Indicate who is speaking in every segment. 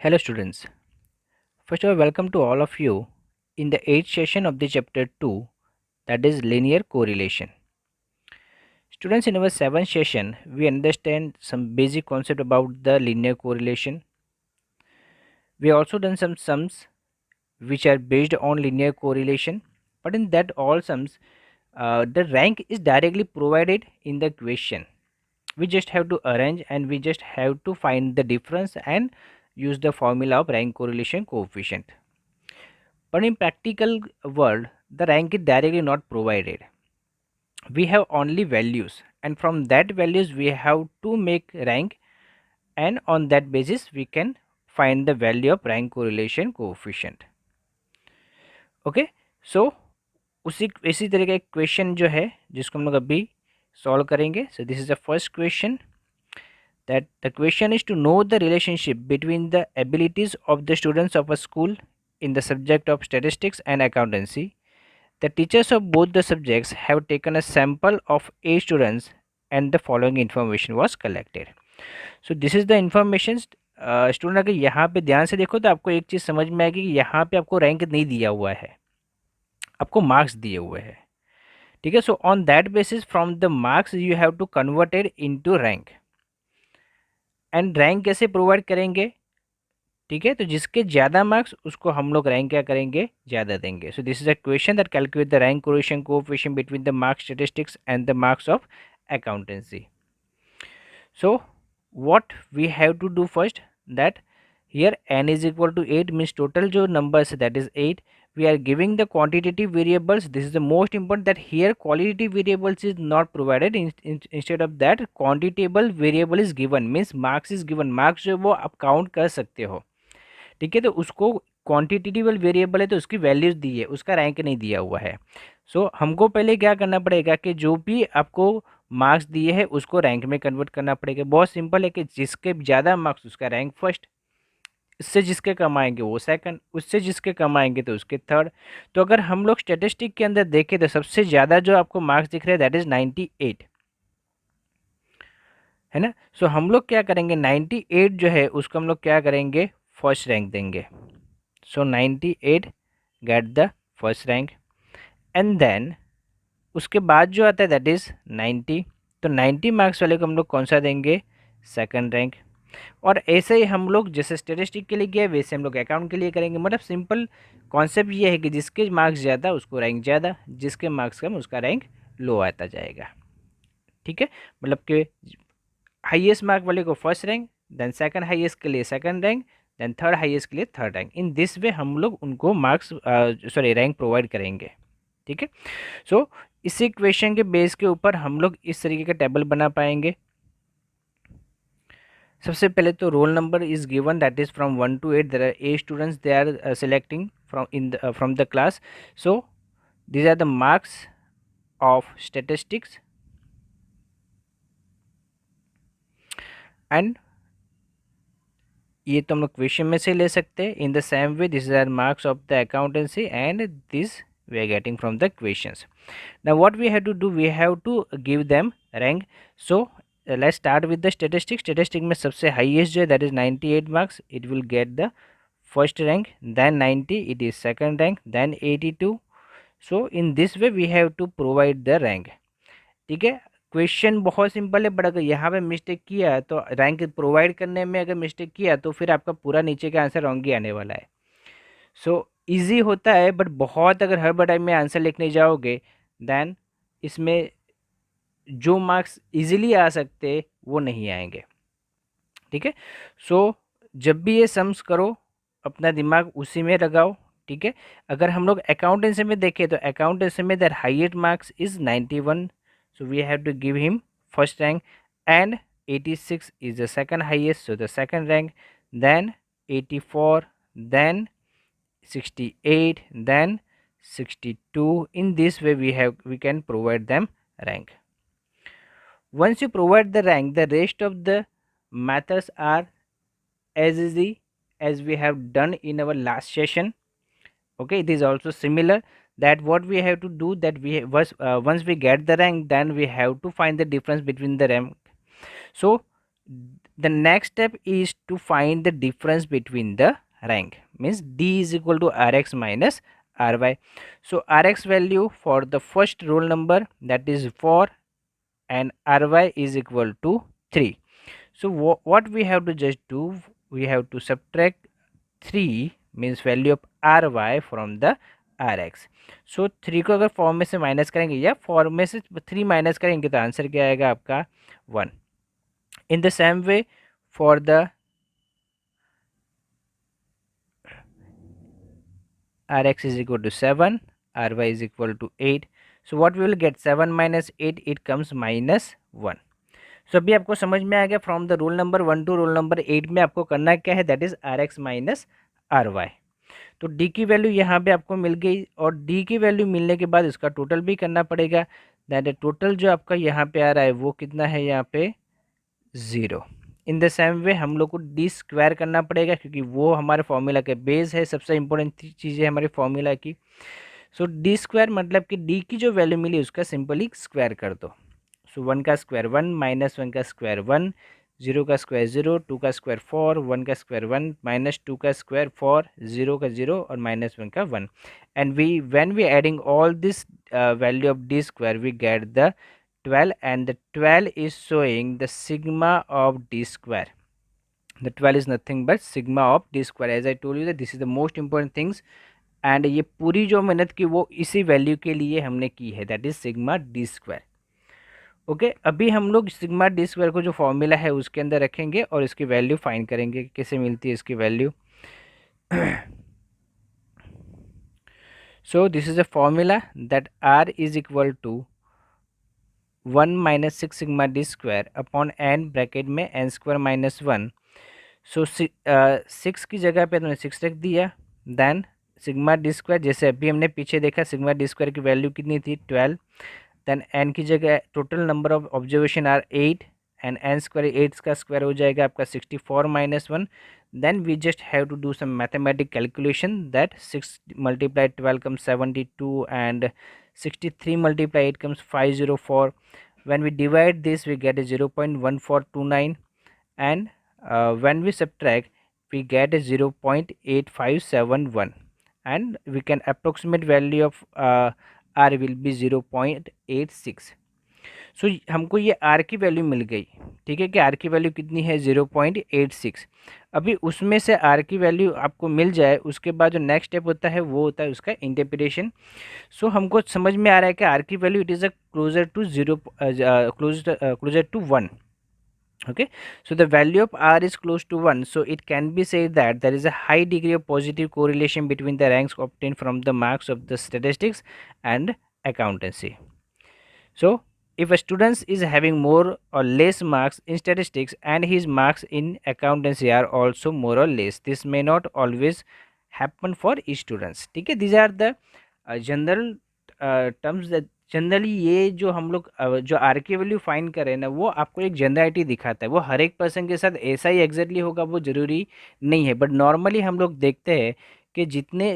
Speaker 1: Hello students. First of all, welcome to all of you in the 8th session of the chapter 2, that is linear correlation. Students, in our 7th session, we understand some basic concept about the linear correlation. We also done some sums which are based on linear correlation, but in that all sums, the rank is directly provided in the question. We just have to arrange and we just have to find the difference and use the formula of rank correlation coefficient. But in practical world, the rank is directly not provided. We have only values, and from that values we have to make rank, and on that basis we can find the value of rank correlation coefficient. Okay, so उसी इसी तरह का एक question जो है जिसको हम लोग अभी सॉल्व करेंगे. सो this is the first question. That the question is to know the relationship between the abilities of the students of a school in the subject of statistics and accountancy. The teachers of both the subjects have taken a sample of 8 students and the following information was collected. So this is the information. Student अगर यहाँ पे ध्यान से देखो तो आपको एक चीज़ समझ में आएगी कि यहाँ पे आपको रैंक नहीं दिया हुआ है, आपको मार्क्स दिए हुए हैं. ठीक है. So on that basis from the marks you have to converted into rank. And rank कैसे प्रोवाइड करेंगे? ठीक है, तो जिसके ज़्यादा मार्क्स उसको हम लोग रैंक क्या करेंगे? ज़्यादा देंगे. सो this is a question that calculate the rank correlation coefficient between the marks statistics and the marks of accountancy. So what we have to do first, that here n is equal to 8 means total जो numbers that is 8. We are giving the quantitative variables. This is the most important, that here qualitative variables is not provided. Instead of that quantitative variable is given, means marks is given. marks जो वो आप count कर सकते हो. ठीक है, तो उसको क्वांटिटेटिव वेरिएबल है तो उसकी वैल्यूज दी है, उसका रैंक नहीं दिया हुआ है. सो हमको पहले क्या करना पड़ेगा कि जो भी आपको मार्क्स दिए हैं उसको रैंक में कन्वर्ट करना पड़ेगा. बहुत सिंपल है कि जिसके ज़्यादा मार्क्स उसका रैंक फर्स्ट, इससे जिसके कम आएंगे वो सेकंड, उससे जिसके कम आएंगे तो उसके थर्ड. तो अगर हम लोग स्टेटिस्टिक के अंदर देखें तो सबसे ज़्यादा जो आपको मार्क्स दिख रहे हैं दैट इज़ 98, है ना. सो हम लोग क्या करेंगे, 98 जो है उसको हम लोग क्या करेंगे, फर्स्ट रैंक देंगे. So 98 get the first rank. And then उसके बाद जो आता है दैट इज़ 90. तो 90 मार्क्स वाले को हम लोग कौन सा देंगे, सेकंड रैंक. और ऐसे ही हम लोग जैसे स्टेटिस्टिक के लिए किया वैसे हम लोग अकाउंट के लिए करेंगे. मतलब सिंपल कॉन्सेप्ट ये है कि जिसके मार्क्स ज़्यादा उसको रैंक ज़्यादा, जिसके मार्क्स कम उसका रैंक लो आता जाएगा. ठीक है, मतलब कि हाईएस्ट मार्क वाले को first rank, then second highest के लिए second rank, then third highest के लिए third rank. In this way हम लोग उनको मार्क्स रैंक प्रोवाइड करेंगे. ठीक है. सो इसी क्वेश्चन के बेस के ऊपर हम लोग इस तरीके का टेबल बना पाएंगे. सबसे पहले तो roll number is given that is from 1 to 8. There are 8 students they are selecting from the class. So these are the marks of statistics and ये तो हम लोग क्वेश्चन में से ले सकते हैं. In the same way this are marks of the accountancy and this we are getting from the questions. Now what we have to do, we have to give them rank. So let's start with the statistic में सबसे highest जो है that is 98 marks, it will get the first rank, then 90 it is second rank, then 82. So in this way we have to provide the rank. ठीक है, question बहुत simple है, but अगर यहाँ पे मिस्टेक किया तो रैंक प्रोवाइड करने में अगर मिस्टेक किया तो फिर आपका पूरा नीचे का आंसर रॉन्ग ही आने वाला है. सो इजी होता है, बट बहुत अगर हर बार टाइम में आंसर लिखने जाओगे देन इसमें जो मार्क्स इजीली आ सकते वो नहीं आएंगे. ठीक है. सो जब भी ये सम्स करो अपना दिमाग उसी में लगाओ. ठीक है. अगर हम लोग अकाउंटेंसी में देखें तो अकाउंटेंसी में the highest marks is 91. So we have to give him first rank and 86 is the second highest, so the second rank, then 84, then 68, then 62. In this way we can provide them rank. Once you provide the rank, the rest of the methods are as easy as we have done in our last session. Okay, it is also similar, that what we have to do, that once we get the rank then we have to find the difference between the rank. So The next step is to find the difference between the rank, means D is equal to Rx minus Ry. So Rx value for the first roll number, that is 4, and Ry is equal to 3. So what we have to just do, we have to subtract 3, means value of Ry from the Rx. So 3 को अगर 4 में से minus करेंगे या 4 में से 3 minus करेंगे तो आंसर क्या आएगा आपका 1. In the same way, for the Rx is equal to 7, Ry is equal to 8. So what we will get, 7 minus 8, it comes minus 1. So अभी आपको समझ में आ गया from the roll number 1 to roll number 8 में आपको करना क्या है, that is Rx minus Ry. तो D की वैल्यू यहाँ पे आपको मिल गई, और D की वैल्यू मिलने के बाद इसका टोटल भी करना पड़ेगा. दैट टोटल जो आपका यहाँ पे आ रहा है वो कितना है, यहाँ पे 0. इन द सेम वे हम लोग को डी स्क्वायर करना पड़ेगा, क्योंकि वो हमारे फॉर्मूला के बेस है, सबसे इंपॉर्टेंट चीज़ है हमारे फॉर्मूला की. सो डी स्क्वायर मतलब कि डी की जो वैल्यू मिली उसका सिंपली स्क्वायर कर दो. सो 1 का स्क्वायर 1, माइनस 1 का स्क्वायर 1, 0 का स्क्वायर 0, 2 का स्क्वायर 4, 1 का स्क्वायर 1, माइनस 2 का स्क्वायर 4, 0 का 0 और माइनस 1 का 1. And we when we adding all this value of D square we get the 12, and the 12 is showing the sigma of d square. The 12 is nothing but sigma of d square. As I told you that this is the most important things, and ये पूरी जो मेहनत की वो इसी value के लिए हमने की है, that is sigma D square. Okay, अभी हम लोग सिग्मा डी स्क्वायर को जो फॉर्मूला है उसके अंदर रखेंगे और इसकी वैल्यू फाइंड करेंगे कैसे मिलती है इसकी value. So this is a formula that r is equal to 1 minus 6 sigma D square upon N, bracket में एन स्क्वायर माइनस 1. सो 6 की जगह पे तुमने 6 रख दिया. देन सिग्मा डी स्क्वायर, जैसे अभी हमने पीछे देखा सिग्मा डी स्क्वायर की वैल्यू कितनी थी 12. देन एन की जगह total number of observation are 8, and n square 8 का स्क्वायर हो जाएगा आपका 64 minus 1. Then we just have to do some mathematic calculation, that 6 multiply 12 comes 72, and 63 multiply 8 comes 504. When we divide this we get a 0.1429, and when we subtract we get a 0.8571, and we can approximate value of r will be 0.86. सो हमको ये are की value मिल गई. ठीक है कि r की value कितनी है 0.86. अभी उसमें से आर की वैल्यू आपको मिल जाए, उसके बाद जो नेक्स्ट स्टेप होता है वो होता है उसका इंटरप्रिटेशन. सो हमको समझ में आ रहा है कि आर की value it is a closer to 0, closer to 1. Okay, so the value of r is close to 1, so it can be said that there is a high degree of positive correlation between the ranks obtained from the marks of the statistics and accountancy. So if a student is having more or less marks in statistics and his marks in accountancy are also more or less, this may not always happen for each students. ठीक है, these are the general terms that generally ये जो हम लोग जो are की value find कर रहे हैं ना, वो आपको एक जनरलिटी दिखाता है. वो हर एक पर्सन के साथ ऐसा ही एग्जैक्टली होगा वो ज़रूरी नहीं है, बट नॉर्मली हम लोग देखते हैं कि जितने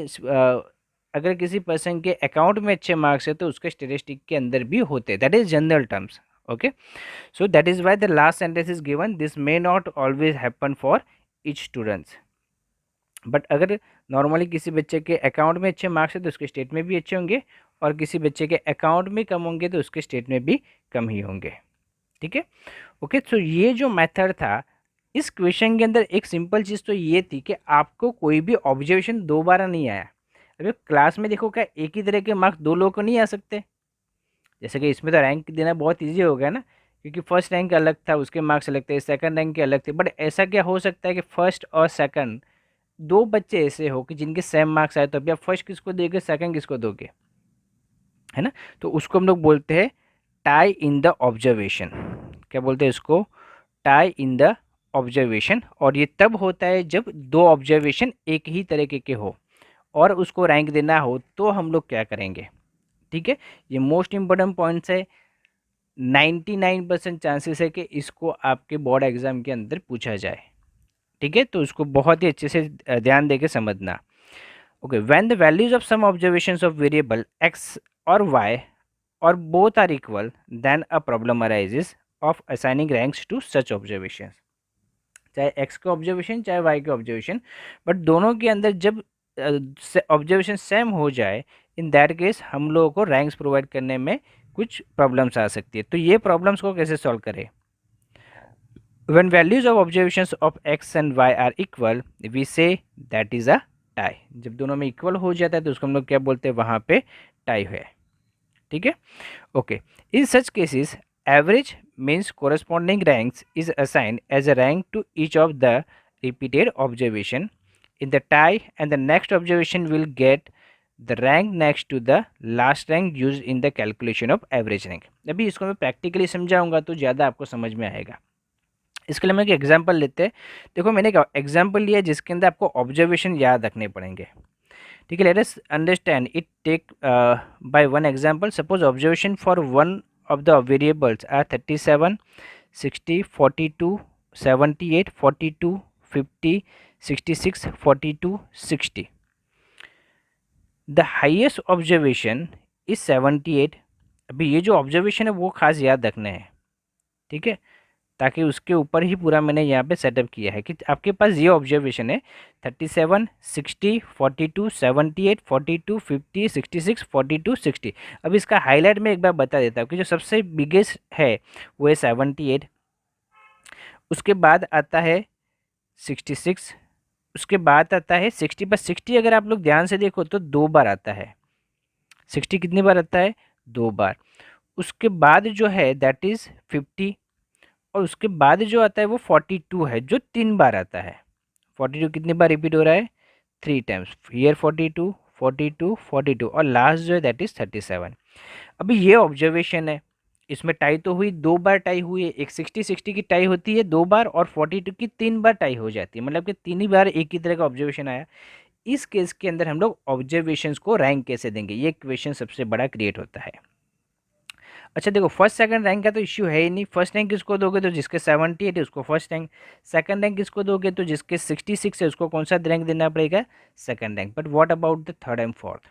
Speaker 1: अगर किसी पर्सन के अकाउंट में अच्छे मार्क्स है तो उसके स्टेटिस्टिक के अंदर भी होते हैं. That is general terms. Okay, so that is why the last sentence is given, this may not always happen for each students. But अगर नॉर्मली किसी बच्चे के अकाउंट में अच्छे मार्क्स है तो उसके स्टेट में भी अच्छे होंगे, और किसी बच्चे के अकाउंट में कम होंगे तो उसके स्टेट में भी कम ही होंगे. ठीक है, ओके. तो ये जो मेथड था इस क्वेश्चन के अंदर, एक सिंपल चीज़ तो ये थी कि आपको कोई भी ऑब्जर्वेशन दोबारा नहीं आया. अभी क्लास में देखो क्या एक ही तरह के मार्क्स दो लोगों को नहीं आ सकते. जैसे कि इसमें तो रैंक देना बहुत ईजी हो गया ना, क्योंकि फर्स्ट रैंक अलग था उसके मार्क्स अलग थे, सेकंड रैंक के अलग थे. बट ऐसा क्या हो सकता है कि फर्स्ट और सेकंड दो बच्चे ऐसे हो कि जिनके सेम मार्क्स आए, तो अभी आप फर्स्ट किसको दोगे, सेकंड किसको दोगे, है ना. तो उसको हम लोग बोलते हैं टाई इन द ऑब्जर्वेशन. क्या बोलते हैं इसको, टाई इन द ऑब्जर्वेशन. और ये तब होता है जब दो ऑब्जर्वेशन एक ही तरीके के हो और उसको रैंक देना हो, तो हम लोग क्या करेंगे. ठीक है, ये मोस्ट इंपॉर्टेंट पॉइंट्स है. 99% चांसेस है कि इसको आपके बोर्ड एग्जाम के अंदर पूछा जाए. ठीक है, तो उसको बहुत ही अच्छे से ध्यान देके समझना. Okay, when the values of some observations of variable x और y और both are equal, then a problem arises of assigning ranks to such observations. चाहे x का ऑब्जर्वेशन चाहे y का ऑब्जर्वेशन, बट दोनों के अंदर जब ऑब्जर्वेशन सेम हो जाए, इन दैट केस हम लोगों को रैंक्स प्रोवाइड करने में कुछ प्रॉब्लम्स आ सकती है। तो ये प्रॉब्लम्स को कैसे सॉल्व करें? When values of observations of x and y are equal, we say that is a tie। जब दोनों में इक्वल हो जाता है तो उसको हम लोग क्या बोलते हैं? वहाँ पे टाई है। ठीक है, okay. In such cases average means corresponding ranks is assigned as a rank to each of the repeated observation in the tie, and the next observation will get the rank next to the last rank used in the calculation of average rank। अभी इसको मैं practically समझाऊंगा तो ज़्यादा आपको समझ में आएगा। इसके लिए हम एक एग्जांपल लेते हैं। देखो मैंने एक एग्जांपल लिया जिसके अंदर आपको ऑब्जर्वेशन याद रखने पड़ेंगे। ठीक है, let us understand it take by one example. Suppose observation for one of the variables are 37, 60, 42, 78, 42, 50, 66, 42, 60। The highest observation is 78। अभी ये जो ऑब्जर्वेशन है वो खास याद रखना है, ठीक है, ताकि उसके ऊपर ही पूरा मैंने यहाँ पे सेटअप किया है कि आपके पास ये ऑब्जर्वेशन है 37, 60, 42, 78, 42, 50, 66, 42, 60। अब इसका हाईलाइट मैं एक बार बता देता हूँ कि जो सबसे बिगेस्ट है वो है 78, उसके बाद आता है 66, उसके बाद आता है 60। पर 60 अगर आप लोग ध्यान से देखो तो 2 बार आता है। 60 कितनी बार आता है? 2 बार। उसके बाद जो है दैट इज़ 50, और उसके बाद जो आता है वो 42 है जो 3 बार आता है। 42 कितनी बार रिपीट हो रहा है? 3 टाइम्स। ईयर 42, 42, 42 और लास्ट जो है दैट इज 37। अभी ये ऑब्जर्वेशन है, इसमें टाई तो हुई, 2 बार टाई हुई है। एक 60 की टाई होती है 2 बार, और 42 की 3 बार टाई हो जाती है, मतलब कि 3 ही बार एक ही तरह का ऑब्जर्वेशन आया। इस केस के अंदर हम लोग ऑब्जर्वेशंस को रैंक कैसे देंगे, ये क्वेश्चन सबसे बड़ा क्रिएट होता है। अच्छा देखो, फर्स्ट सेकंड रैंक का तो इश्यू है ही नहीं। फर्स्ट रैंक किसको दोगे? तो जिसके 78 है उसको फर्स्ट रैंक। सेकंड रैंक किसको दोगे? तो जिसके 66 है उसको कौन सा रैंक देना पड़ेगा? Second rank. But what about the third and fourth?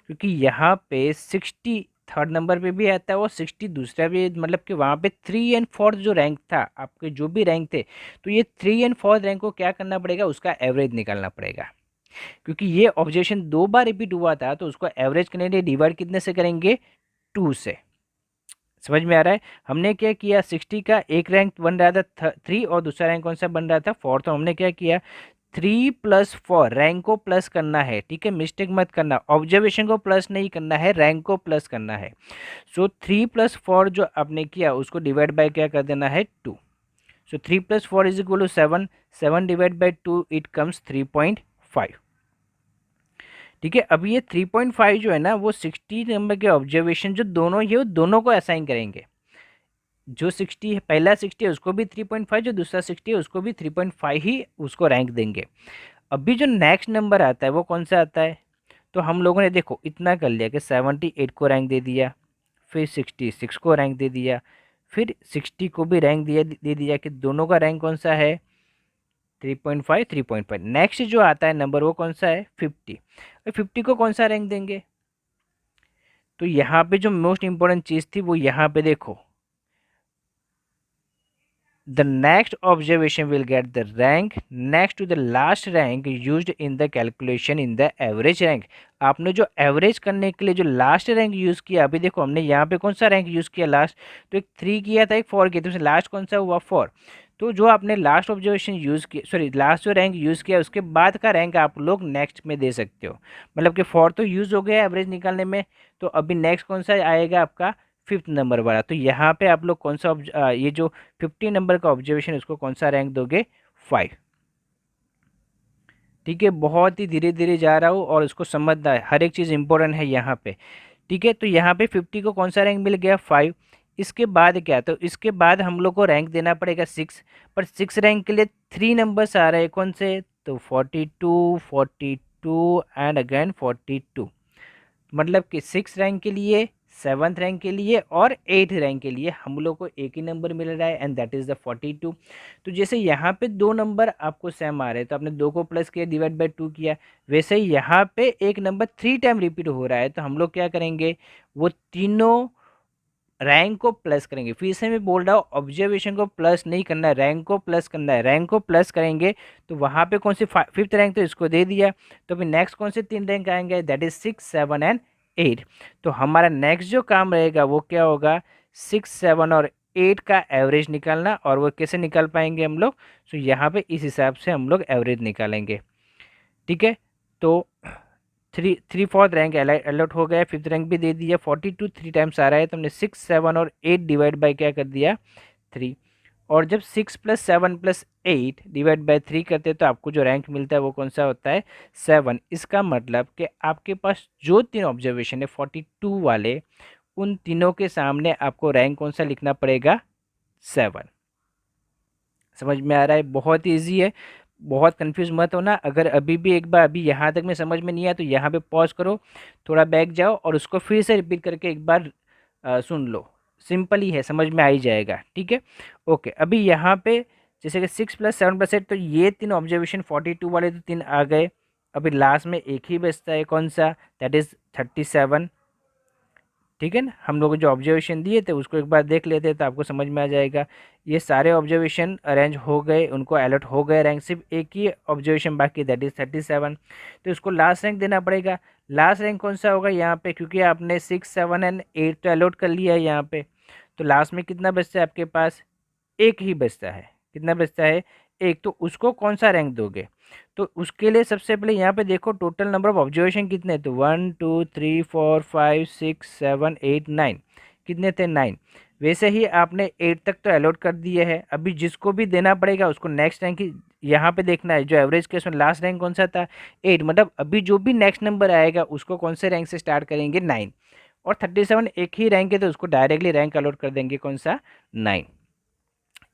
Speaker 1: क्योंकि यहाँ पे 60 थर्ड नंबर पे भी आता है और 60 दूसरा भी, मतलब कि वहाँ पे 3 एंड फोर्थ जो रैंक था, आपके जो भी रैंक थे, तो ये 3 एंड फोर्थ रैंक को क्या करना पड़ेगा? उसका एवरेज निकालना पड़ेगा। क्योंकि ये ऑब्जर्वेशन 2 बार रिपीट हुआ था तो उसको एवरेज करने के लिए डिवाइड कितने से करेंगे? 2 से। समझ में आ रहा है? हमने क्या किया, 60 का एक रैंक बन रहा था 3 और दूसरा रैंक कौन सा बन रहा था? 4। तो हमने क्या किया, 3 + 4 रैंक को प्लस करना है। ठीक है, मिस्टेक मत करना, ऑब्जर्वेशन को प्लस नहीं करना है, रैंक को प्लस करना है। सो 3 + 4 जो आपने किया उसको डिवाइड बाय क्या कर देना है? 2। सो 3 + 4 = 7। 7 डिवाइड बाई 2 इट कम्स 3.5। ठीक है, अब ये 3.5 जो है ना वो 60 नंबर के ऑब्जर्वेशन जो दोनों ये दोनों को असाइन करेंगे। जो 60 है, पहला 60 है उसको भी 3.5, जो दूसरा 60 है उसको भी 3.5 ही उसको रैंक देंगे। अभी जो नेक्स्ट नंबर आता है वो कौन सा आता है? तो हम लोगों ने देखो इतना कर लिया कि 78 को रैंक दे दिया, फिर 66 को रैंक दे दिया, फिर 60 को भी रैंक दे दिया कि दोनों का रैंक कौन सा है? 3.5, 3.5। नेक्स्ट जो आता है नंबर वो कौन सा है? 50। 50 को कौन सा रैंक देंगे? तो यहाँ पे जो मोस्ट इंपॉर्टेंट चीज़ थी वो यहाँ पे देखो, the next observation will get the rank next to the last rank used in the calculation in the average rank। आपने जो एवरेज करने के लिए जो लास्ट रैंक यूज़ किया, अभी देखो हमने यहाँ पे कौन सा रैंक यूज़ किया लास्ट? तो एक 3 किया था, एक 4 किया, तो लास्ट कौन सा हुआ? 4। तो जो आपने लास्ट ऑब्जर्वेशन यूज़ किया, सॉरी लास्ट जो रैंक यूज़ किया उसके बाद का रैंक आप लोग नेक्स्ट में दे सकते हो। मतलब कि 4 तो यूज़ हो गया एवरेज निकालने में, तो अभी नेक्स्ट कौन सा आएगा आपका? 5th नंबर वाला। तो यहाँ पे आप लोग कौन सा ये जो 50 नंबर का ऑब्जर्वेशन उसको कौन सा रैंक दोगे? 5। ठीक है, बहुत ही धीरे धीरे जा रहा हूँ और उसको समझना है, हर एक चीज़ इंपॉर्टेंट है यहाँ पे। ठीक है, तो यहाँ पे 50 को कौन सा रैंक मिल गया? 5। इसके बाद क्या, तो इसके बाद हम लोग को रैंक देना पड़ेगा 6। पर 6 रैंक के लिए 3 नंबर्स आ रहे हैं, कौन से? तो 42, 42 एंड अगेन 42। मतलब कि 6 रैंक के लिए, 7th रैंक के लिए और 8th रैंक के लिए हम लोग को एक ही नंबर मिल रहा है एंड दैट इज़ द 42। तो जैसे यहाँ पे 2 नंबर आपको सेम आ रहे हैं तो आपने 2 को प्लस किया, डिवाइड बाय 2 किया, वैसे ही यहाँ पे एक नंबर 3 टाइम रिपीट हो रहा है तो हम लोग क्या करेंगे, वो तीनों रैंक को प्लस करेंगे। फिर से मैं बोल रहा हूँ, ऑब्जर्वेशन को प्लस नहीं करना है, रैंक को प्लस करना है। रैंक को प्लस करेंगे तो वहाँ पे कौन सी फिफ्थ रैंक तो इसको दे दिया, तो फिर नेक्स्ट कौन से 3 रैंक आएंगे, दैट इज 6, 7 एंड 8। तो हमारा नेक्स्ट जो काम रहेगा वो क्या होगा, 6, 7 और 8 का एवरेज निकालना। और वो कैसे निकाल पाएंगे हम लोग, तो यहाँ पे इस हिसाब से हम लोग एवरेज निकालेंगे। ठीक है, तो थ्री फोर्थ रैंक अलॉट हो गया, फिफ्थ रैंक भी दे दिया। 42 3 टाइम्स आ रहा है, तो हमने 6, 7 और 8 डिवाइड बाई क्या कर दिया, 3। और जब 6 + 7 + 8 डिवाइड बाई 3 करते हैं तो आपको जो रैंक मिलता है वो कौन सा होता है, 7। इसका मतलब कि आपके पास जो 3 ऑब्जर्वेशन है 42 वाले, उन तीनों के सामने आपको रैंक कौन सा लिखना पड़ेगा, 7। समझ में आ रहा है, बहुत ईजी है, बहुत कंफ्यूज मत होना। अगर अभी भी एक बार अभी यहाँ तक में समझ में नहीं आया तो यहाँ पे पॉज करो, थोड़ा बैक जाओ और उसको फिर से रिपीट करके एक बार सुन लो। सिंपल ही है, समझ में आ ही जाएगा। ठीक है, ओके। अभी यहाँ पे जैसे कि 6 + 7 + 8, तो ये 3 ऑब्जर्वेशन 42 वाले तो 3 आ गए। अभी लास्ट में एक ही बचता है, कौन सा, दैट इज़ 37। ठीक है ना, हम लोग जो ऑब्जर्वेशन दिए थे उसको एक बार देख लेते हैं तो आपको समझ में आ जाएगा। ये सारे ऑब्जर्वेशन अरेंज हो गए, उनको अलर्ट हो गए रैंक, सिर्फ एक ही ऑब्जर्वेशन बाकी, दैट इज 37। तो इसको लास्ट रैंक देना पड़ेगा। लास्ट रैंक कौन सा होगा यहाँ पे, क्योंकि आपने 6, 7 एंड 8 तो अलॉट कर लिया है यहाँ पे, तो लास्ट में कितना बचता है आपके पास, एक ही बचता है। कितना बचता है, एक। तो उसको कौन सा रैंक दोगे, तो उसके लिए सबसे पहले यहाँ पे देखो टोटल नंबर ऑफ ऑब्जर्वेशन कितने, तो 1 2 3 4 5 6 7 8 9, कितने थे, 9। वैसे ही आपने 8 तक तो अलॉट कर दिए है। अभी जिसको भी देना पड़ेगा उसको नेक्स्ट रैंक ही यहाँ पे देखना है। जो एवरेज केस में लास्ट रैंक कौन सा था, 8, मतलब अभी जो भी नेक्स्ट नंबर आएगा उसको कौन से रैंक से स्टार्ट करेंगे, 9। और 37 एक ही रैंक है तो उसको डायरेक्टली रैंक अलॉट कर देंगे, कौन सा, 9।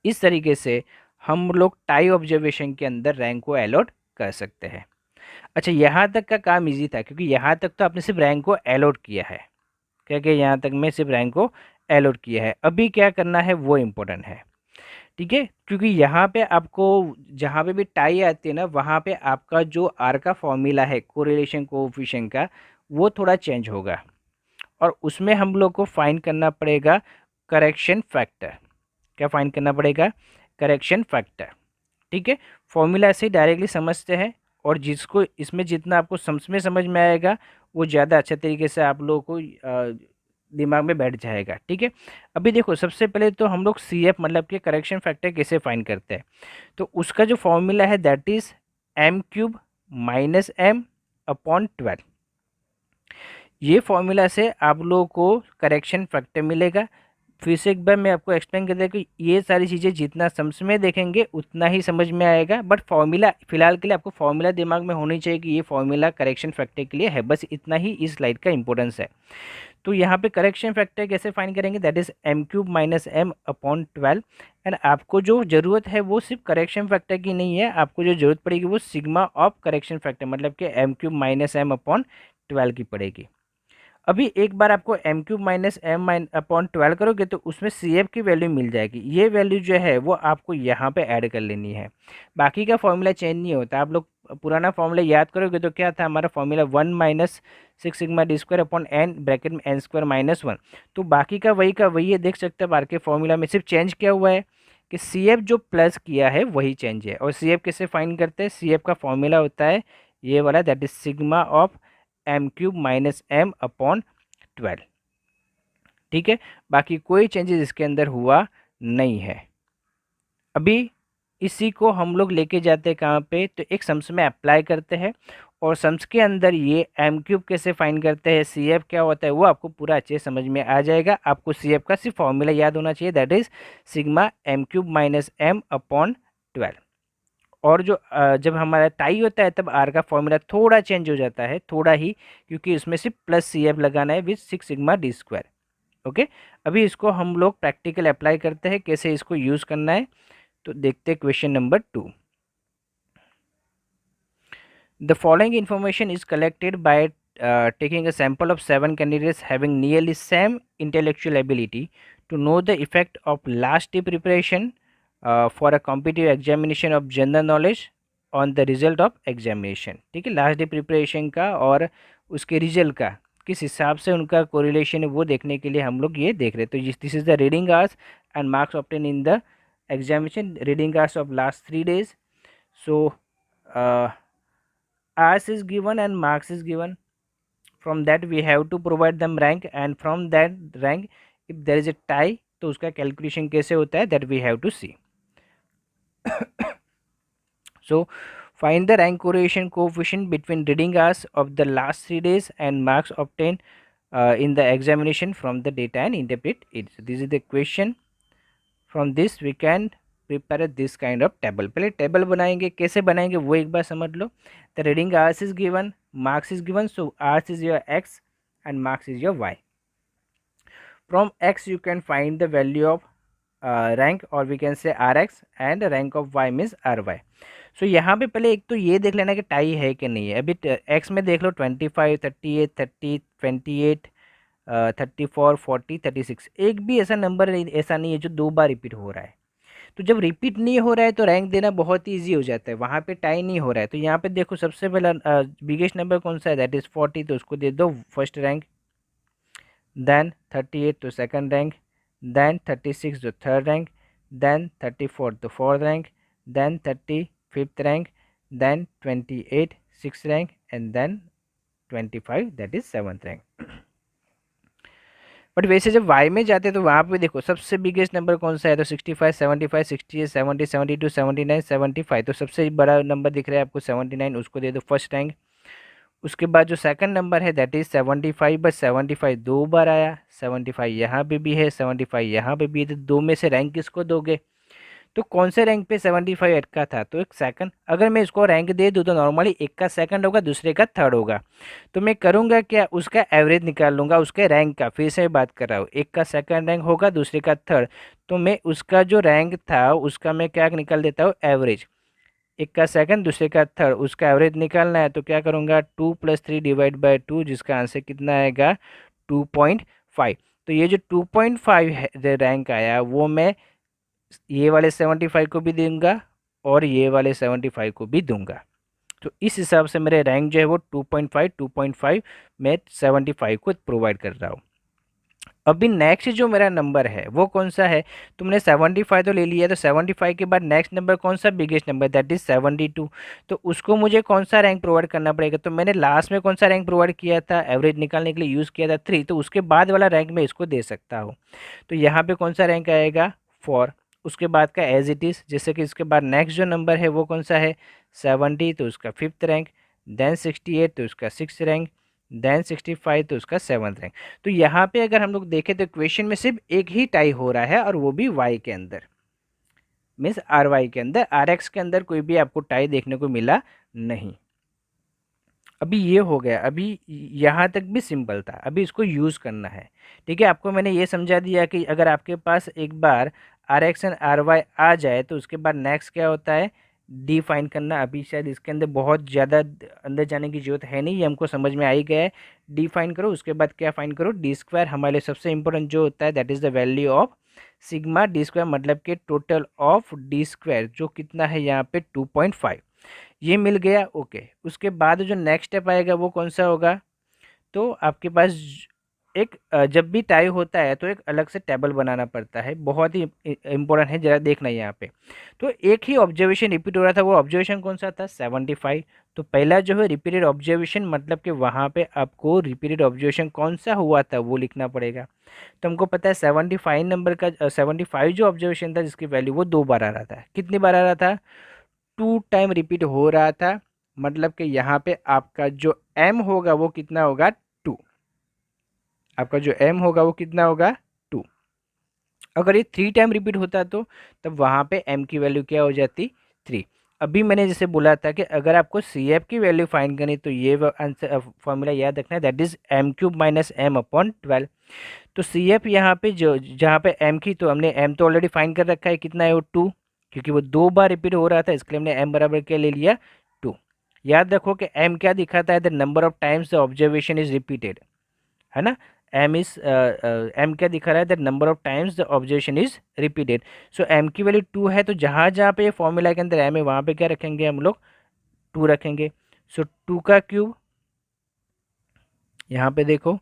Speaker 1: इस तरीके से हम लोग टाई ऑब्जर्वेशन के अंदर रैंक को अलॉट कर सकते हैं। अच्छा, यहाँ तक का काम इजी था क्योंकि यहाँ तक तो आपने सिर्फ रैंक को अलॉट किया है। क्या क्या, यहाँ तक मैं सिर्फ रैंक को अलॉट किया है। अभी क्या करना है वो इम्पोर्टेंट है। ठीक है, क्योंकि यहाँ पे आपको जहाँ पे भी टाई आती है ना, वहाँ पे आपका जो आर का फॉर्मूला है कोरिलेशन कोएफिशिएंट का, वो थोड़ा चेंज होगा। और उसमें हम लोग को फाइंड करना पड़ेगा करेक्शन फैक्टर। क्या फाइंड करना पड़ेगा, करेक्शन फैक्टर। ठीक है, फॉर्मूला ऐसे ही डायरेक्टली समझते हैं, और जिसको इसमें जितना आपको समझ में आएगा वो ज़्यादा अच्छे तरीके से आप लोगों को दिमाग में बैठ जाएगा। ठीक है, अभी देखो सबसे पहले तो हम लोग सी एफ मतलब कि करेक्शन फैक्टर कैसे फाइंड करते हैं, तो उसका जो फॉर्मूला है दैट इज़ m³ - m/12। ये फॉर्मूला से आप लोगों को करेक्शन फैक्टर मिलेगा। फिर से एक बार मैं आपको एक्सप्लेन कर दें कि ये सारी चीज़ें जितना समझ में देखेंगे उतना ही समझ में आएगा, बट फॉर्मूला फिलहाल के लिए आपको फॉर्मूला दिमाग में होनी चाहिए कि ये फॉर्मूला करेक्शन फैक्टर के लिए है, बस इतना ही इस स्लाइड का इंपॉर्टेंस है। तो यहाँ पे करेक्शन फैक्टर कैसे फाइंड करेंगे, that is m³ - m/12। And आपको जो ज़रूरत है वो सिर्फ करेक्शन फैक्टर की नहीं है, आपको जो ज़रूरत पड़ेगी वो सिग्मा ऑफ करेक्शन फैक्टर मतलब कि m³ - m/12 की पड़ेगी। अभी एक बार आपको m³ - m/12 करोगे तो उसमें CF की वैल्यू मिल जाएगी। ये वैल्यू जो है वो आपको यहाँ पे ऐड कर लेनी है। बाकी का फॉर्मूला चेंज नहीं होता। आप लोग पुराना फॉर्मूला याद करोगे तो क्या था हमारा formula, 1 - 6 sigma d² n bracket में n² - 1। तो बाकी का वही है, देख सकते हैं बार के फॉर्मूला में सिर्फ चेंज क्या हुआ है कि CF जो प्लस किया है वही चेंज है। और CF कैसे फाइंड करते हैं, CF का फॉर्मूला होता है ये वाला, that is sigma of m³ - m/12। ठीक है, बाकी कोई चेंजेस इसके अंदर हुआ नहीं है। अभी इसी को हम लोग लेके जाते हैं कहाँ पे, तो एक सम्स में अप्लाई करते हैं, और सम्स के अंदर ये m³ कैसे फाइंड करते हैं, CF क्या होता है वो आपको पूरा अच्छे समझ में आ जाएगा। आपको CF का सिर्फ फॉर्मूला याद होना चाहिए, that is sigma m³ - m/12। और जो जब हमारा टाई होता है तब आर का फॉर्मूला थोड़ा चेंज हो जाता है, थोड़ा ही, क्योंकि उसमें सिर्फ प्लस CF लगाना है विथ 6 सिग्मा d²। ओके, अभी इसको हम लोग प्रैक्टिकल अप्लाई करते हैं, कैसे इसको यूज़ करना है। तो देखते हैं question number 2। The following information is collected by taking a sample of 7 candidates having nearly same intellectual ability to know the effect of last day preparation for a competitive examination of general knowledge on the result of examination। ठीक है, last day preparation का और उसके result का किस हिसाब से उनका कोरिलेशन है वो देखने के लिए हम लोग ये देख रहे हैं। तो this is the reading hours and marks obtain in the examination, reading hours of last 3 days. So hours is given and marks is given. From that we have to provide them rank, and from that rank if there is a tie तो उसका calculation कैसे होता है, that we have to see. So find the rank correlation coefficient between reading hours of the last 3 days and marks obtained in the examination from the data and interpret it. So this is the question. From this we can prepare this kind of table. पहले table बनाएंगे, कैसे बनाएंगे वो एक बार समझ लो. The reading hours is given, marks is given, so hours is your x and marks is your y. From x you can find the value of rank, or we can say rx, and rank of y means ry. सो यहाँ पे पहले एक तो ये देख लेना कि tie है कि नहीं है. अभी एक्स में देख लो 25, 38, 30, 28, 34, 40, 36, एक भी ऐसा नंबर ऐसा नहीं है जो 2 बार रिपीट हो रहा है. तो जब रिपीट नहीं हो रहा है तो रैंक देना बहुत ही ईजी हो जाता है, वहाँ पे टाई नहीं हो रहा है. तो यहाँ पे देखो सबसे पहला बिगेस्ट नंबर कौन सा है, दैट इज़ 40, तो उसको दे दो फर्स्ट रैंक. देन 38 तो सेकंड रैंक, देन 36 जो थर्ड रैंक, देन 34 तो fourth rank, then 30 fifth rank, then 28 six rank, and then 25 that is seventh rank. But वैसे जब वाई में जाते हैं तो वहाँ पे देखो सबसे बिगेस्ट नंबर कौन सा है, तो 65, 75, 68, 70, 72, 79, 75. तो सबसे बड़ा नंबर दिख रहा है आपको 79, उसको दे दो फर्स्ट रैंक. उसके बाद जो सेकंड नंबर है दैट इज़ 75, बट 75 2 बार आया, 75 यहाँ पे भी है, 75 यहाँ पे भी है. तो दो में से रैंक किसको दोगे, तो कौन से रैंक पे 75 अटका था, तो एक सेकंड. अगर मैं इसको रैंक दे दूँ तो नॉर्मली एक का सेकंड होगा, दूसरे का थर्ड होगा. तो मैं करूँगा क्या, उसका एवरेज निकाल लूँगा उसके रैंक का. फिर से मैं बात कर रहा हूँ, एक का सेकंड रैंक होगा, दूसरे का थर्ड, तो मैं उसका जो रैंक था उसका मैं क्या निकाल देता हूँ, एवरेज. एक का सेकंड, दूसरे का थर्ड, उसका एवरेज निकालना है. तो क्या करूँगा, 2 + 3 डिवाइड बाई 2, जिसका आंसर कितना आएगा 2.5. तो ये जो 2.5 है रैंक आया वो मैं ये वाले 75 को भी दूंगा और ये वाले 75 को भी दूंगा. तो इस हिसाब से मेरे रैंक जो है वो 2.5 मैं 75 को प्रोवाइड कर रहा हूँ. अभी नेक्स्ट जो मेरा नंबर है वो कौन सा है, तुमने 75 तो ले लिया, तो 75 के बाद नेक्स्ट नंबर कौन सा बिगेस्ट नंबर, दैट इज 72. तो उसको मुझे कौन सा रैंक प्रोवाइड करना पड़ेगा, तो मैंने लास्ट में कौन सा रैंक प्रोवाइड किया था, एवरेज निकालने के लिए यूज़ किया था 3, तो उसके बाद वाला रैंक मैं इसको दे सकता हूँ. तो यहाँ पे कौन सा रैंक आएगा 4. उसके बाद का एज इट इज़, जैसे कि इसके बाद नेक्स्ट जो नंबर है वो कौन सा है 70, तो उसका फिफ्थ रैंक, देन 68 तो उसका सिक्स रैंक, देन 65 तो उसका सेवन्थ रैंक. तो यहाँ पे अगर हम लोग देखें तो इक्वेशन में सिर्फ एक ही टाई हो रहा है और वो भी वाई के अंदर, मीन्स आर वाई के अंदर. आर एक्स के अंदर कोई भी आपको टाई देखने को मिला नहीं. अभी ये हो गया, अभी यहाँ तक भी सिंपल था, अभी इसको यूज़ करना है. ठीक है, आपको मैंने ये समझा दिया कि अगर आपके पास एक बार R X and R Y आ जाए तो उसके बाद नेक्स्ट क्या होता है, डी फाइन करना. अभी शायद इसके अंदर बहुत ज़्यादा अंदर जाने की जरूरत है नहीं, ये हमको समझ में आ ही गया है. डी फाइन करो, उसके बाद क्या फाइन करो, डी स्क्वायर. हमारे लिए सबसे इंपॉर्टेंट जो होता है that is the value of sigma D square, मतलब कि टोटल ऑफ डी स्क्वायर जो कितना है यहाँ पे 2.5, ये मिल गया. ओके, उसके बाद जो नेक्स्ट स्टेप आएगा वो कौन सा होगा, तो आपके पास एक जब भी टाई होता है तो एक अलग से टेबल बनाना पड़ता है, बहुत ही इंपॉर्टेंट है, ज़रा देखना यहाँ पे. तो एक ही ऑब्जर्वेशन रिपीट हो रहा था, वो ऑब्जर्वेशन कौन सा था 75. तो पहला जो है रिपीटेड ऑब्जर्वेशन, मतलब कि वहाँ पे आपको रिपीटेड ऑब्जर्वेशन कौन सा हुआ था वो लिखना पड़ेगा. तो हमको पता है 75 नंबर का 75 जो ऑब्जर्वेशन था जिसकी वैल्यू वो 2 बार आ रहा था. कितनी बार आ रहा था, 2 टाइम रिपीट हो रहा था. मतलब कि यहाँ पे आपका जो m होगा वो कितना होगा 2. आपका जो m होगा वो कितना होगा 2. अगर ये 3 टाइम रिपीट होता तो तब वहाँ पे m की वैल्यू क्या हो जाती 3. अभी मैंने जैसे बोला था कि अगर आपको CF की वैल्यू फाइंड करनी तो ये आंसर फॉर्मूला याद रखना है, दैट इज m³ - m/12. तो CF यहाँ पे जो जहाँ पे m की, तो हमने m तो ऑलरेडी फाइंड कर रखा है, कितना है वो 2, क्योंकि वो 2 बार रिपीट हो रहा था, इसके लिए हमने m बराबर क्या ले लिया 2. याद रखो कि m क्या दिखाता है, the number of times the observation is repeated, है ना. m क्या दिखा रहा है, the number of times the observation is repeated. So m की वैल्यू 2 है, तो जहाँ जहाँ पे ये फॉर्मूला के अंदर m है वहाँ पे क्या रखेंगे हम लोग 2 रखेंगे. सो 2 का क्यूब यहाँ पे देखो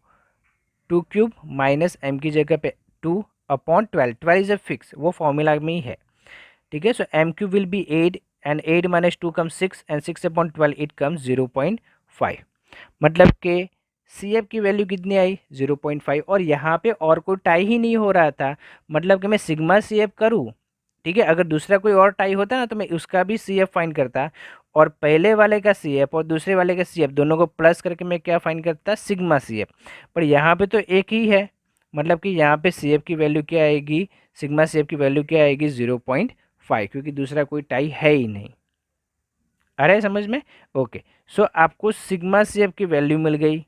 Speaker 1: 2 क्यूब माइनस m की जगह पे 2/12, 12 इज अ फिक्स, वो फॉर्मूला में ही है, ठीक है। सो m cube will be 8 and 8 minus 2 come 6 and 6/12 it comes 0.5, मतलब कि सी एफ की वैल्यू कितनी आई 0.5, और यहाँ पे और कोई टाई ही नहीं हो रहा था, मतलब कि मैं सिग्मा सी एफ करूँ, ठीक है। अगर दूसरा कोई और टाई होता ना तो मैं उसका भी सी एफ फाइंड करता, और पहले वाले का सी एफ और दूसरे वाले का सी एफ दोनों को प्लस करके मैं क्या फाइंड करता, सिग्मा सी एफ। पर यहाँ पे तो एक ही है, मतलब कि यहाँ पे सी एफ की वैल्यू क्या आएगी, सिग्मा सी एफ की वैल्यू क्या आएगी 0.5, क्योंकि दूसरा कोई टाई है ही नहीं। आ रहा है समझ में? ओके। सो आपको सिग्मा सी एफ की वैल्यू मिल गई।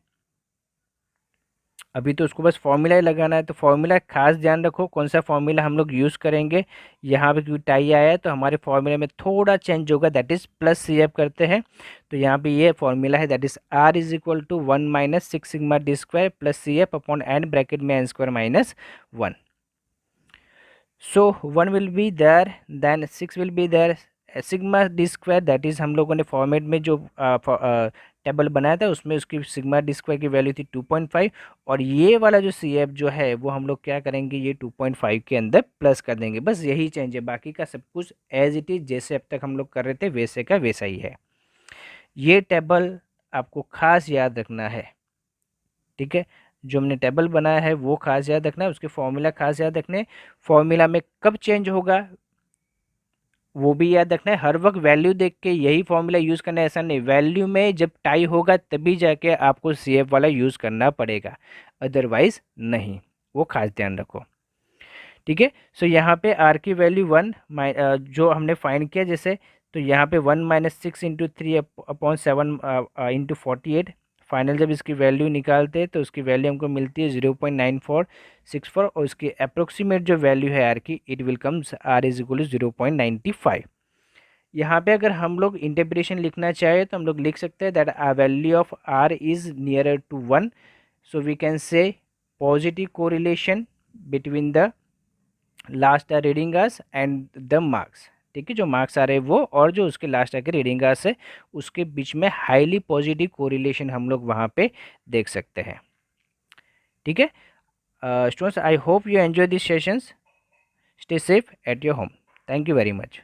Speaker 1: अभी तो उसको बस फॉर्मूला ही लगाना है, तो फॉर्मूला खास ध्यान रखो कौन सा फॉर्मूला हम लोग यूज़ करेंगे। यहाँ पे क्योंकि टाई आया है तो हमारे फॉर्मूले में थोड़ा चेंज होगा, that is plus C F करते हैं। तो यहाँ पे ये फॉर्मूला है, that is R is equal to 1 minus 6 sigma D square plus C F upon N, bracket में N square minus 1। So 1 will be there, then 6 will be there, sigma D square, that is हम लोगों ने format में जो table बनाया था उसमें उसकी सिग्मा डी स्क्वायर की वैल्यू थी 2.5, और ये वाला जो सी एफ जो है वो हम लोग क्या करेंगे, ये 2.5 के अंदर प्लस कर देंगे, बस यही चेंज है, बाकी का सब कुछ एज इट इज़ जैसे अब तक हम लोग कर रहे थे वैसे का वैसा ही है। ये टेबल आपको खास याद रखना है, ठीक है। जो हमने टेबल बनाया है वो खास याद रखना है, उसके फॉर्मूला खास याद रखने, फॉर्मूला में कब चेंज होगा वो भी याद रखना है। हर वक्त वैल्यू देख के यही फॉर्मूला यूज़ करना है ऐसा नहीं, वैल्यू में जब टाई होगा तभी जाके आपको सी एफ वाला यूज़ करना पड़ेगा, अदरवाइज नहीं, वो खास ध्यान रखो, ठीक है। सो यहाँ पे आर की वैल्यू 1 जो हमने फाइंड किया जैसे, तो यहाँ पे 1 माइनस 6 × 3/7 इंटू 48, फाइनल जब इसकी वैल्यू निकालते हैं तो उसकी वैल्यू हमको मिलती है 0.9464, और उसकी अप्रोक्सीमेट जो वैल्यू है आर की, it will comes r is equal to 0.95। यहाँ पे अगर हम लोग इंटरप्रिटेशन लिखना चाहे तो हम लोग लिख सकते हैं that r value of r is nearer to 1, so we can say positive correlation between the last r reading hours and the marks, ठीक है। जो मार्क्स आ रहे हैं वो और जो उसके लास्ट आके रीडिंग आस है उसके बीच में हाईली पॉजिटिव कोरिलेशन हम लोग वहाँ पे देख सकते हैं, ठीक है। Students, I hope you enjoy this sessions, stay safe at your home, thank you very much.